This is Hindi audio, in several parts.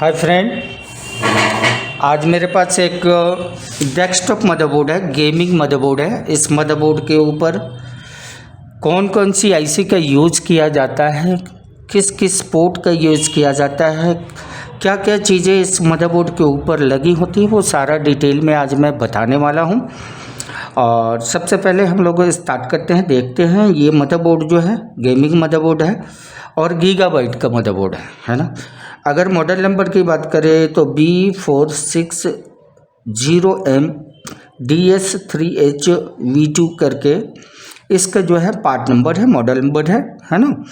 हाय फ्रेंड, आज मेरे पास एक डेस्कटॉप मदरबोर्ड है, गेमिंग मदरबोर्ड है। इस मदरबोर्ड के ऊपर कौन कौन सी आईसी का यूज़ किया जाता है, किस किस पोर्ट का यूज़ किया जाता है, क्या क्या चीज़ें इस मदरबोर्ड के ऊपर लगी होती है, वो सारा डिटेल में आज मैं बताने वाला हूँ। और सबसे पहले हम लोग स्टार्ट करते हैं, देखते हैं। ये मदरबोर्ड जो है गेमिंग मदरबोर्ड है और गीगाबाइट का मदरबोर्ड है ना। अगर मॉडल नंबर की बात करें तो B460M DS3HV2 करके इसका जो है पार्ट नंबर है, मॉडल नंबर है ना।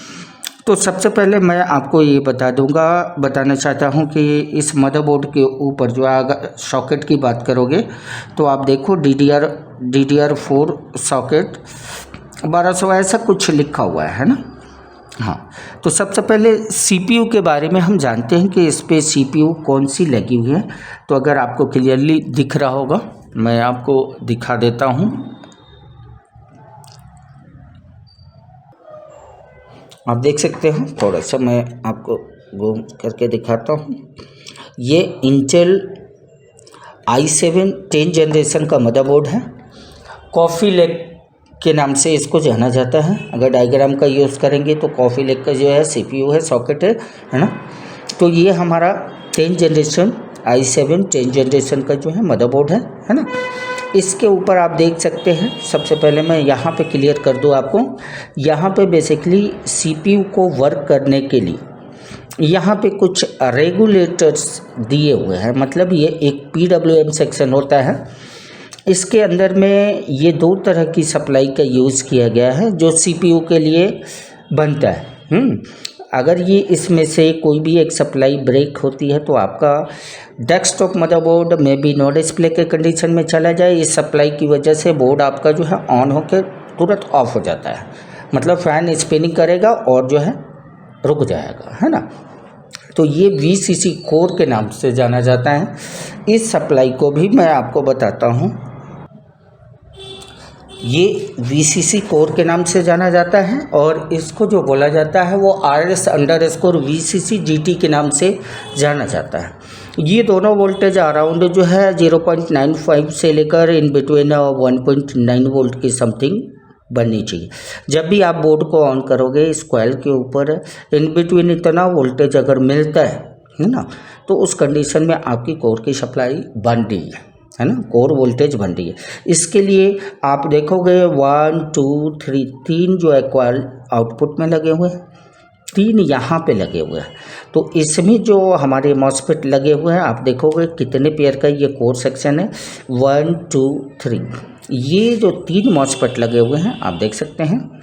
तो सबसे पहले मैं आपको ये बताना चाहता हूँ कि इस मदरबोर्ड के ऊपर जो अगर सॉकेट की बात करोगे तो आप देखो DDR4 सॉकेट 1200 ऐसा कुछ लिखा हुआ है ना। हाँ, तो सबसे पहले CPU के बारे में हम जानते हैं कि इस पे CPU कौन सी लगी हुई है। तो अगर आपको क्लियरली दिख रहा होगा, मैं आपको दिखा देता हूँ। आप देख सकते हो, थोड़ा सा मैं आपको घूम करके दिखाता हूँ। ये इंटेल i7 10 जनरेशन का मदरबोर्ड है। कॉफ़ी लेक के नाम से इसको जाना जाता है। अगर डायग्राम का यूज़ करेंगे तो कॉफ़ी लेक का जो है CPU है, सॉकेट है ना। तो ये हमारा 10 जनरेशन i7 10 जनरेशन का जो है मदरबोर्ड है ना। इसके ऊपर आप देख सकते हैं, सबसे पहले मैं यहाँ पे क्लियर कर दूँ आपको। यहाँ पे बेसिकली CPU को वर्क करने के लिए यहाँ पे कुछ रेगुलेटर्स दिए हुए हैं। मतलब ये एक PWM सेक्शन होता है। इसके अंदर में ये दो तरह की सप्लाई का यूज़ किया गया है जो CPU के लिए बनता है। अगर ये इसमें से कोई भी एक सप्लाई ब्रेक होती है तो आपका डेस्कटॉप मदरबोर्ड में भी नो डिस्प्ले के कंडीशन में चला जाए। इस सप्लाई की वजह से बोर्ड आपका जो है ऑन होकर तुरंत ऑफ हो जाता है। मतलब फ़ैन स्पिनिंग करेगा और जो है रुक जाएगा, है ना। तो ये VCC कोर के नाम से जाना जाता है। इस सप्लाई को भी मैं आपको बताता हूँ। ये VCC कोर के नाम से जाना जाता है और इसको जो बोला जाता है वो RS_VCC GT के नाम से जाना जाता है। ये दोनों वोल्टेज अराउंड जो है 0.95 से लेकर इन बिटवीन 1.9 वोल्ट की समथिंग बननी चाहिए। जब भी आप बोर्ड को ऑन करोगे, इस कॉइल के ऊपर इन बिटवीन इतना वोल्टेज अगर मिलता है ना, तो उस कंडीशन में आपकी कोर की सप्लाई बन रही है ना, कोर वोल्टेज बन रही है। इसके लिए आप देखोगे 1 2 3 3 जो है कॉइल आउटपुट में लगे हुए हैं, 3 यहाँ पे लगे हुए हैं। तो इसमें जो हमारे मॉसफेट लगे हुए हैं, आप देखोगे कितने पेयर का ये कोर सेक्शन है, 1 2 3। ये जो 3 मॉसफेट लगे हुए हैं आप देख सकते हैं,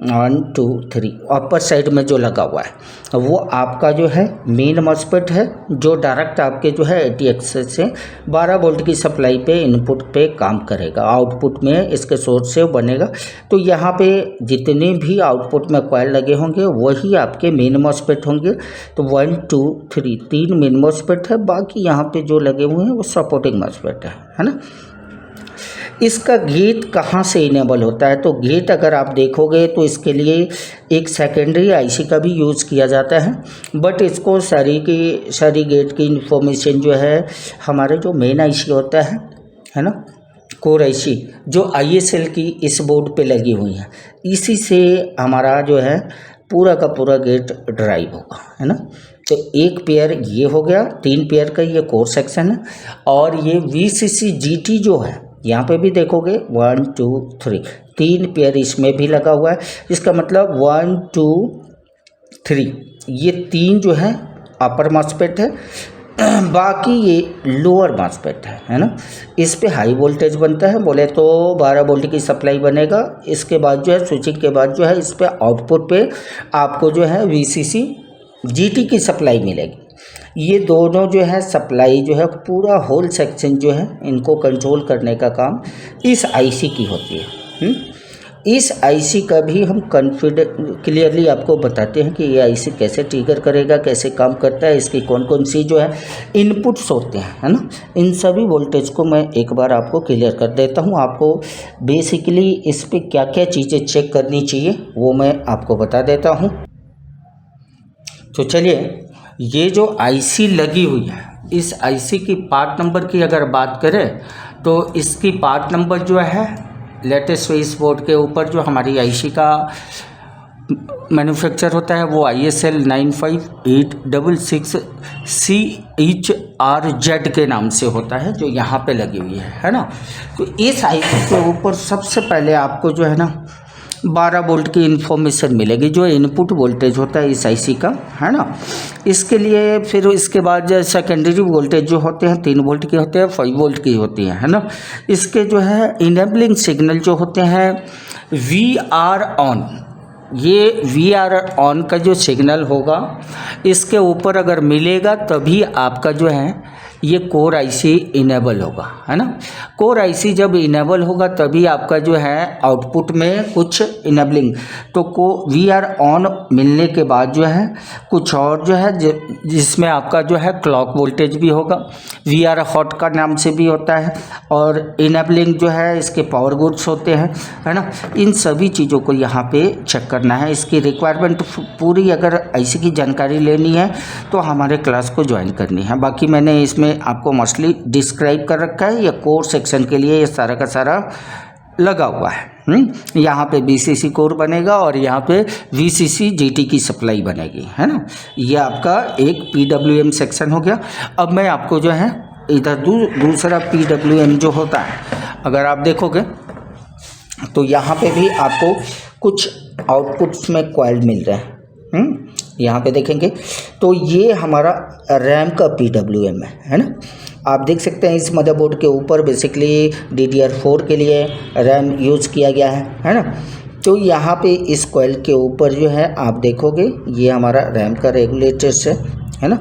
1 2 3। अपर साइड में जो लगा हुआ है वो आपका जो है मेन मॉसफेट है, जो डायरेक्ट आपके जो है ATX से 12 वोल्ट की सप्लाई पे इनपुट पे काम करेगा, आउटपुट में इसके सोर्स से बनेगा। तो यहाँ पे जितने भी आउटपुट में कॉइल लगे होंगे वही आपके मेन मॉसफेट होंगे। तो 1 2 3 3 मेन मॉसफेट है, बाकी यहाँ पे जो लगे हुए हैं वो सपोर्टिंग मॉसफेट है ना। इसका गेट कहाँ से इनेबल होता है, तो गेट अगर आप देखोगे तो इसके लिए एक सेकेंडरी आईसी का भी यूज़ किया जाता है। बट इसको सारी गेट की इंफॉर्मेशन जो है हमारे जो मेन आईसी होता है ना, कोर आईसी जो ISL की इस बोर्ड पे लगी हुई है, इसी से हमारा जो है पूरा का पूरा गेट ड्राइव होगा, है ना। तो एक पेयर ये हो गया, 3 पेयर का ये कोर सेक्शन है। और ये VCC GT जो है यहाँ पे भी देखोगे 1 2 3 3 पेयर इसमें भी लगा हुआ है। इसका मतलब 1 2 3 ये 3 जो है अपर मॉसफेट है, बाकी ये लोअर मॉसफेट है ना। इस पे हाई वोल्टेज बनता है, बोले तो 12 वोल्ट की सप्लाई बनेगा। इसके बाद जो है स्विचिंग के बाद जो है इस पे आउटपुट पे आपको जो है VCC GT की सप्लाई मिलेगी। ये दोनों जो है सप्लाई जो है पूरा होल सेक्शन जो है इनको कंट्रोल करने का काम इस आईसी की होती है। इस आईसी का भी हम क्लियरली आपको बताते हैं कि ये आईसी कैसे ट्रिगर करेगा, कैसे काम करता है, इसकी कौन कौन सी जो है इनपुट्स होते हैं, है ना। इन सभी वोल्टेज को मैं एक बार आपको क्लियर कर देता हूँ। आपको बेसिकली इस पे क्या क्या चीज़ें चेक करनी चाहिए वो मैं आपको बता देता हूँ। तो चलिए ये जो आईसी लगी हुई है, इस आईसी की पार्ट नंबर की अगर बात करें तो इसकी पार्ट नंबर जो है लेटेस्ट इस बोर्ड के ऊपर जो हमारी आईसी का मैन्युफैक्चर होता है वो ISL 95866CHRZ के नाम से होता है, जो यहाँ पे लगी हुई है ना। तो इस आईसी के ऊपर सबसे पहले आपको जो है ना 12 वोल्ट की इन्फॉर्मेशन मिलेगी, जो इनपुट वोल्टेज होता है इस आईसी का, है ना। इसके लिए फिर इसके बाद जो सेकेंडरी वोल्टेज जो होते हैं 3 वोल्ट के होते हैं, 5 वोल्ट की होती हैं, है ना। इसके जो है इनेबलिंग सिग्नल जो होते हैं VR ऑन, ये VR ऑन का जो सिग्नल होगा इसके ऊपर अगर मिलेगा तभी आपका जो है ये कोर आईसी इनेबल होगा, है ना। कोर आईसी जब इनेबल होगा तभी आपका जो है आउटपुट में कुछ इनेबलिंग, तो VR ऑन मिलने के बाद जो है कुछ और जो है जिसमें आपका जो है क्लॉक वोल्टेज भी होगा, VR हॉट का नाम से भी होता है, और इनेबलिंग जो है इसके पावर गुड्स होते हैं, है ना। इन सभी चीज़ों को यहाँ पे चेक करना है। इसकी रिक्वायरमेंट पूरी अगर आईसी की जानकारी लेनी है तो हमारे क्लास को ज्वाइन करनी है। बाकी मैंने इसमें आपको मोस्टली डिस्क्राइब कर रखा है, या कोर सेक्शन के लिए ये सारा का सारा लगा हुआ है। यहाँ पे BCC कोर बनेगा और यहाँ पे VCC GT की सप्लाई बनेगी, है ना। ये आपका एक PWM सेक्शन हो गया। अब मैं आपको जो है इधर दूसरा PWM जो होता है अगर आप देखोगे तो यहाँ पे भी आपको कुछ आउटपुट्स में कॉइल मिल रहे हैं। यहाँ पे देखेंगे तो ये हमारा रैम का PWM है ना। आप देख सकते हैं इस मदरबोर्ड के ऊपर बेसिकली DDR4 के लिए रैम यूज़ किया गया है ना। तो यहाँ पे इस कॉइल के ऊपर जो है आप देखोगे ये हमारा रैम का रेगुलेटर्स है ना।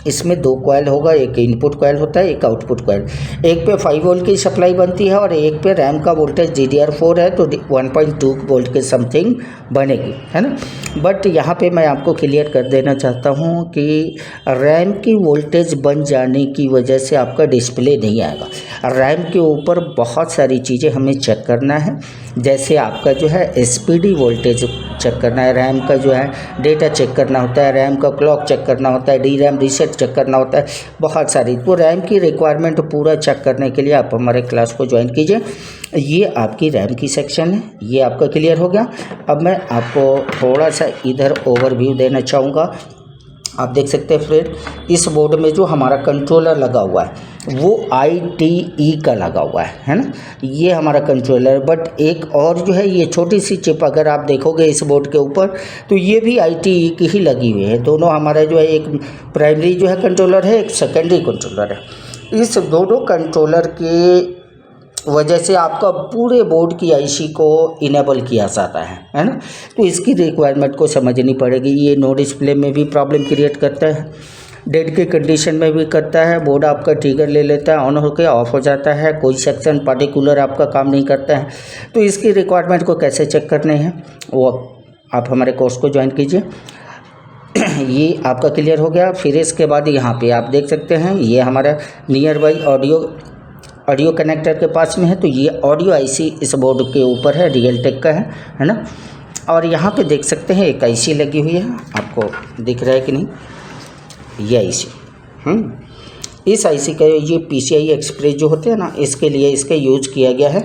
इसमें 2 कॉइल होगा, एक इनपुट कॉइल होता है, एक आउटपुट कॉइल। एक पे 5 वोल्ट की सप्लाई बनती है और एक पे रैम का वोल्टेज DDR4 है तो 1.2 वोल्ट के समथिंग बनेगी, है ना। बट यहाँ पे मैं आपको क्लियर कर देना चाहता हूँ कि रैम की वोल्टेज बन जाने की वजह से आपका डिस्प्ले नहीं आएगा। रैम के ऊपर बहुत सारी चीज़ें हमें चेक करना है, जैसे आपका जो है SPD वोल्टेज चेक करना है, रैम का जो है डेटा चेक करना होता है, रैम का क्लॉक चेक करना होता है, DRAM रीसेट चेक करना होता है, बहुत सारी। तो रैम की रिक्वायरमेंट पूरा चेक करने के लिए आप हमारे क्लास को ज्वाइन कीजिए। ये आपकी रैम की सेक्शन है, ये आपका क्लियर हो गया। अब मैं आपको थोड़ा सा इधर ओवरव्यू देना चाहूँगा। आप देख सकते हैं फ्रेंड, इस बोर्ड में जो हमारा कंट्रोलर लगा हुआ है वो ITE का लगा हुआ है ना। ये हमारा कंट्रोलर, बट एक और जो है ये छोटी सी चिप अगर आप देखोगे इस बोर्ड के ऊपर तो ये भी ITE की ही लगी हुई है। दोनों हमारा जो है एक प्राइमरी जो है कंट्रोलर है, एक सेकेंडरी कंट्रोलर है। इस दोनों कंट्रोलर के वजह से आपका पूरे बोर्ड की आईसी को इनेबल किया जाता है ना। तो इसकी रिक्वायरमेंट को समझनी पड़ेगी। ये नो डिस्प्ले में भी प्रॉब्लम क्रिएट करता है, डेड के कंडीशन में भी करता है, बोर्ड आपका ट्रिगर ले लेता है, ऑन होकर ऑफ हो जाता है, कोई सेक्शन पार्टिकुलर आपका काम नहीं करता है। तो इसकी रिक्वायरमेंट को कैसे चेक करने हैं वो आप हमारे कोर्स को ज्वाइन कीजिए। ये आपका क्लियर हो गया। फिर इसके बाद यहाँ पे आप देख सकते हैं ये हमारा नियर बाई ऑडियो कनेक्टर के पास में है। तो ये ऑडियो आईसी इस बोर्ड के ऊपर है, रियलटेक का है ना। और यहाँ पे देख सकते हैं एक आईसी लगी हुई है, आपको दिख रहा है कि नहीं, ये आईसी इस आईसी का ये PCI एक्सप्रेस जो होते हैं ना, इसके लिए इसका यूज किया गया है।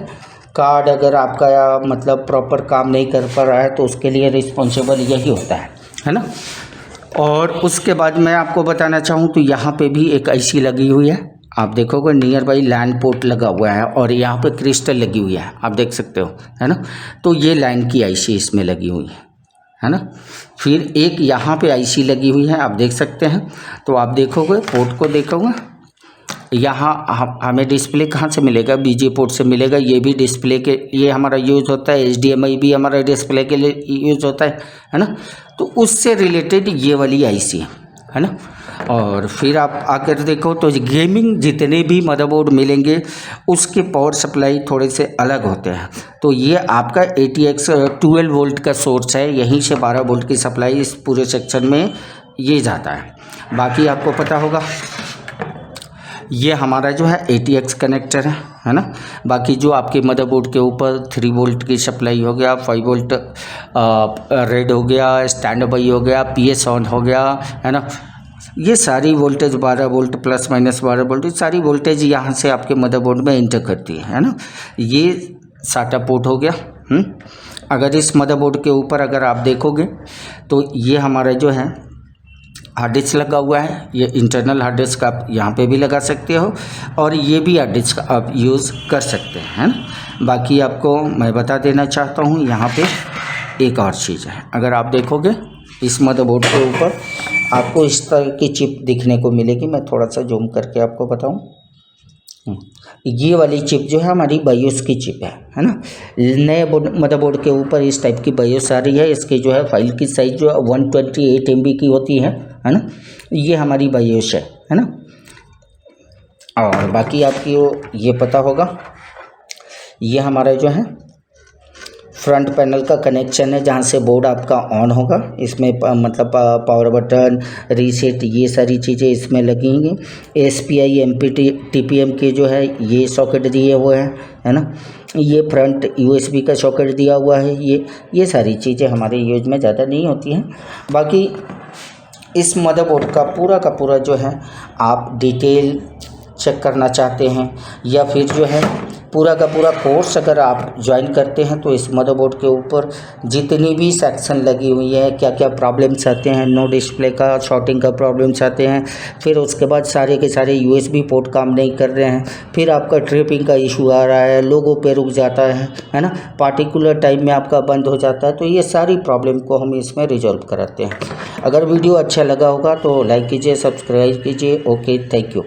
कार्ड अगर आपका मतलब प्रॉपर काम नहीं कर पा रहा है तो उसके लिए रिस्पॉन्सिबल यही होता है ना। और उसके बाद मैं आपको बताना चाहूँ तो यहाँ पे भी एक आईसी लगी हुई है, आप देखोगे नियर बाई लैंड पोर्ट लगा हुआ है और यहाँ पे क्रिस्टल लगी हुई है, आप देख सकते हो, है ना। तो ये लाइन की आईसी इसमें लगी हुई है ना। फिर एक यहाँ पे आईसी लगी हुई है, आप देख सकते हैं। तो आप देखोगे पोर्ट को देखोगे, यहाँ हमें डिस्प्ले कहाँ से मिलेगा, BG पोर्ट से मिलेगा। ये भी डिस्प्ले के लिए हमारा यूज़ होता है, HDMI भी हमारा डिस्प्ले के लिए यूज़ होता है ना। तो उससे रिलेटेड ये वाली आईसी है ना। और फिर आप आकर देखो तो गेमिंग जितने भी मदरबोर्ड मिलेंगे उसके पावर सप्लाई थोड़े से अलग होते हैं। तो ये आपका ATX 12 वोल्ट का सोर्स है, यहीं से 12 वोल्ट की सप्लाई इस पूरे सेक्शन में ये जाता है। बाकी आपको पता होगा ये हमारा जो है ATX कनेक्टर है ना। बाकी जो आपके मदरबोर्ड के ऊपर 3 वोल्ट की सप्लाई हो गया, 5 वोल्ट रेड हो गया, स्टैंड बाई हो गया, PS ऑन हो गया, है ना। ये सारी voltage 12 volt plus minus 12 volt सारी वोल्टेज यहाँ से आपके मदरबोर्ड में इंटर करती है ना। ये साटा पोर्ट हो गया। अगर इस मदरबोर्ड के ऊपर अगर आप देखोगे तो ये हमारा जो है हार्ड डिस्क लगा हुआ है। ये इंटरनल हार्ड डिस्क आप यहाँ पे भी लगा सकते हो और ये भी हार्ड डिस्क आप यूज़ कर सकते हैं, है ना। बाकी आपको मैं बता देना चाहता हूँ यहाँ पे एक और चीज़ है। अगर आप देखोगे इस मदरबोर्ड के ऊपर आपको इस तरह की चिप दिखने को मिलेगी। मैं थोड़ा सा जूम करके आपको बताऊं। ये वाली चिप जो है हमारी बायोस की चिप है ना। नए मदरबोर्ड के ऊपर इस टाइप की बायोस आ रही है। इसकी जो है फाइल की साइज़ जो है 128 MB की होती है ना। ये हमारी बायोस है ना। और बाकी आपको ये पता होगा, ये हमारा जो है फ्रंट पैनल का कनेक्शन है जहाँ से बोर्ड आपका ऑन होगा। इसमें मतलब पावर बटन, रीसेट, ये सारी चीज़ें इसमें लगेंगी। SPI MPT TPM के जो है ये सॉकेट दिए हुए हैं, है ना। ये फ्रंट USB का सॉकेट दिया हुआ है। ये सारी चीज़ें हमारे यूज में ज़्यादा नहीं होती हैं। बाकी इस मदरबोर्ड का पूरा जो है आप डिटेल चेक करना चाहते हैं या फिर जो है पूरा का पूरा कोर्स अगर आप ज्वाइन करते हैं तो इस मदरबोर्ड के ऊपर जितनी भी सेक्शन लगी हुई है, क्या क्या प्रॉब्लम्स आते हैं, नो डिस्प्ले का, शॉर्टिंग का प्रॉब्लम्स आते हैं, फिर उसके बाद सारे के सारे USB पोर्ट काम नहीं कर रहे हैं, फिर आपका ट्रिपिंग का इशू आ रहा है, लोगों पे रुक जाता है ना, पार्टिकुलर टाइम में आपका बंद हो जाता है। तो ये सारी प्रॉब्लम को हम इसमें रिजॉल्व कराते हैं। अगर वीडियो अच्छा लगा होगा तो लाइक कीजिए, सब्सक्राइब कीजिए। Okay, thank you.